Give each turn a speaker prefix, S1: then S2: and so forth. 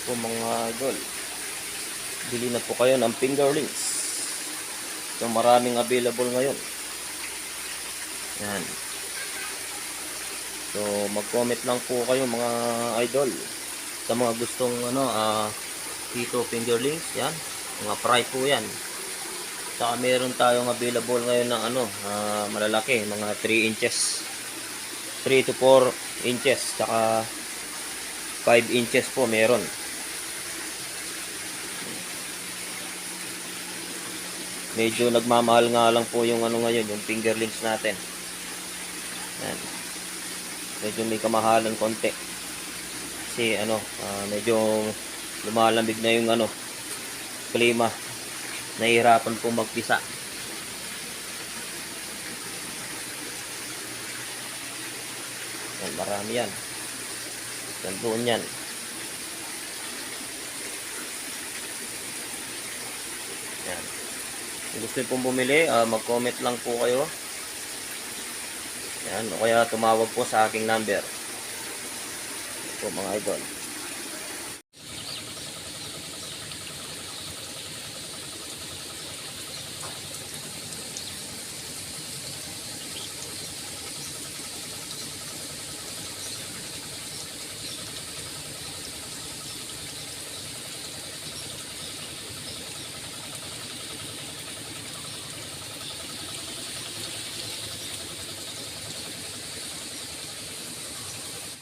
S1: po mga idol, bili na po kayo ng fingerlings. So maraming available ngayon. Yan. So mag-comment lang po kayo mga idol sa mga gustong dito fingerlings. Yan, mga fry po yan. Saka meron tayong available ngayon ng malalaki, mga 3 inches, 3 to 4 inches, saka 5 inches po meron. Medyo nagmamahal nga lang po yung ngayon, yung fingerlings natin. Yan. Medyo may kamahalan konti. Kasi medyo lumalamig na yung klima. Nahihirapan po magpisa. Yan, marami yan. Yan doon yan. Yan. Kung gusto nyo pong bumili, mag-comment lang po kayo. Yan, o kaya tumawag po sa aking number. Ito po mga idol.